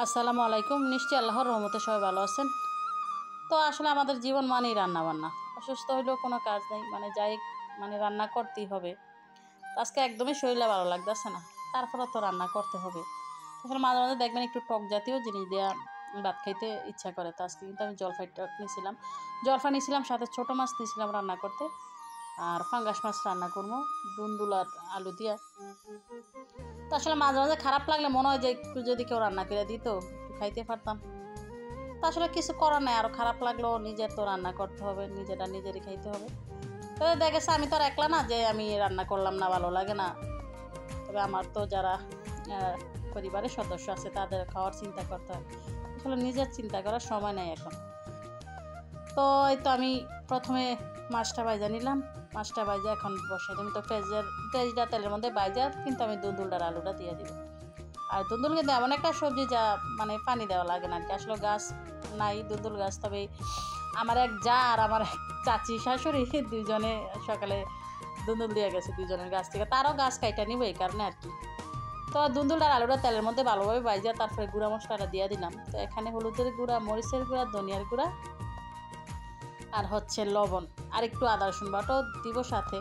আসসালামু আলাইকুম। নিশ্চয়ই আল্লাহর রহমতে সবাই ভালো আছেন। তো আসলে আমাদের জীবন মানেই রান্না বান্না, অসুস্থ হইলেও কোনো কাজ নেই, যাই রান্না করতেই হবে। আজকে একদমই শরীরে ভালো লাগতেছে না, তারপরে তো রান্না করতে হবে। আসলে মাঝে মাঝে দেখবেন একটু টক জাতীয় জিনিস দেওয়া ভাত খাইতে ইচ্ছা করে। তো আজকে কিন্তু আমি জলফাই টক নিয়েছিলাম, নিয়েছিলাম, সাথে ছোটো মাছ নিয়েছিলাম রান্না করতে, আর ফাঙ্গাস মাছ রান্না করবো দুন্দুল আর আলু দিয়া। তো আসলে মাঝে মাঝে খারাপ লাগলে মনে হয় যে একটু যদি কেউ রান্না করে দিত একটু খাইতে পারতাম। তো আসলে কিছু করার নাই, আরও খারাপ লাগলেও নিজের তো রান্না করতে হবে, নিজেরা নিজেরই খাইতে হবে। তবে দেখেছে আমি তো আর একলা না যে আমি রান্না করলাম না, ভালো লাগে না। তবে আমার তো যারা পরিবারের সদস্য আছে তাদের খাওয়ার চিন্তা করতে হয়, আসলে নিজের চিন্তা করার সময় নেই এখন। তো এই তো আমি প্রথমে মাছটা ভাজা নিলাম, মাছটা ভাজা এখন বসাই আমি তো পেঁয়াজটা তেলের মধ্যে ভাজা, কিন্তু আমি দুন্দুলটার আলুটা দিয়ে দিব। আর দুন্দুল কিন্তু এমন একটা সবজি যা পানি দেওয়া লাগে না, আসলে গাছ নাই দুন্দুল গাছ। তবে আমার এক যা আর আমার এক চাচি শাশুড়ি দুইজনে সকালে দুন্দুল দিয়ে গেছে দুইজনের গাছ থেকে, তারও গাছ কাইটা নিব এই কারণে আর কি। তো দুন্দুলটার আলুটা তেলের মধ্যে ভালোভাবে ভাজা, তারপরে গুঁড়া মশলাটা দিয়ে দিলাম। তো এখানে হলুদের গুঁড়া, মরিচের গুঁড়া, ধনিয়ার গুঁড়া আর হচ্ছে লবণ, আর একটু আদা রসুন বাটাও দিব সাথে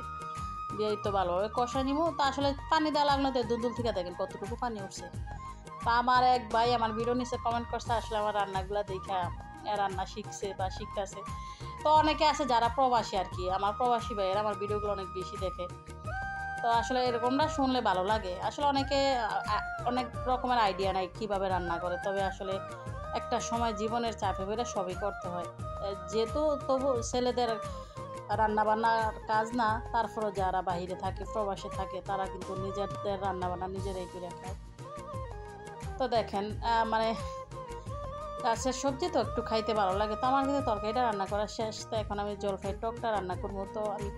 দিয়ে তো ভালোভাবে কষা নিব। তো আসলে পানি দেওয়া লাগলো তো দুন্দুল থেকে দেখেন কতটুকু পানি উঠছে। তা আমার এক ভাই আমার ভিডিও নিচে কমেন্ট করছে, আসলে আমার রান্নাগুলো দেখা রান্না শিখছে বা শিখতেছে। তো অনেকে আছে যারা প্রবাসী আর কি, আমার প্রবাসী ভাইয়েরা আমার ভিডিওগুলো অনেক বেশি দেখে। তো আসলে এরকমটা শুনলে ভালো লাগে। আসলে অনেকে অনেক রকমের আইডিয়া নাই কীভাবে রান্না করে, তবে আসলে একটা সময় জীবনের চাপে বেড়ে সবই করতে হয়। যেহেতু তবু ছেলেদের রান্নাবান্নার কাজ না, তারপরও যারা বাইরে থাকে প্রবাসে থাকে তারা কিন্তু নিজেদের রান্নাবান্না নিজেরাই করে খায়। তো দেখেন গাছের সবজি তো একটু খাইতে ভালো লাগে। তো আমার কিন্তু তরকারিটা রান্না করা শেষ। তো এখন আমি জলফাই টকটা রান্না করবো। তো আমি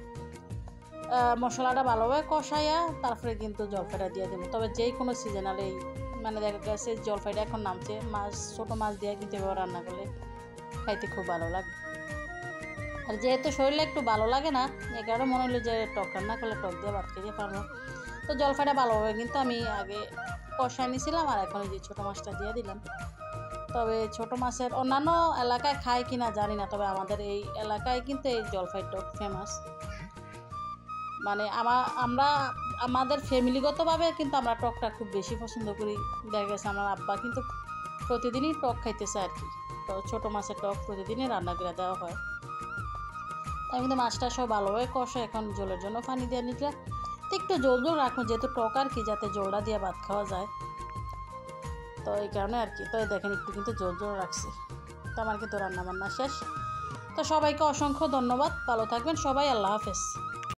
মশলাটা ভালোভাবে কষাইয়া তারপরে কিন্তু জলফাইটা দিয়ে দেবো। তবে যেই কোনো সিজনালেই দেখা গেছে জলফাইটা এখন নামছে, মাছ ছোটো মাছ দিয়ে কিন্তু এভাবে রান্না করলে খাইতে খুব ভালো লাগে। আর যেহেতু শরীরে একটু ভালো লাগে না, এই কারণে মনে হলো যে টক রান্না করলে টক দিয়ে ভাত খেতে পারবো। তো জলফাইটা ভালোভাবে কিন্তু আমি আগে কষাই নিয়েছিলাম, আর এখন যে ছোটো মাছটা দিয়ে দিলাম। তবে ছোটো মাছের অন্যান্য এলাকায় খায় কিনা জানি না, তবে আমাদের এই এলাকায় কিন্তু এই জলফাই টক ফেমাস। আমরা আমাদের ফ্যামিলিগতভাবে কিন্তু আমরা টকটা খুব বেশি পছন্দ করি। দেখা গেছে আমার আব্বা কিন্তু প্রতিদিনই টক খাইতেছে আর কি। তো ছোটো মাছের টক প্রতিদিনই রান্না করে দেওয়া হয়। আমি কিন্তু মাছটা সব ভালোভাবে কষা এখন জলের জন্য পানি দিয়ে নিতে একটু জল জল রাখুন, যেহেতু টক আর কি, যাতে জলটা দিয়ে ভাত খাওয়া যায়। তো এই কারণে আর কি। তো দেখেন একটু কিন্তু জল জল রাখছি। তো আমার কিন্তু রান্না বান্না শেষ। তো সবাইকে অসংখ্য ধন্যবাদ, ভালো থাকবেন সবাই, আল্লাহ হাফেজ।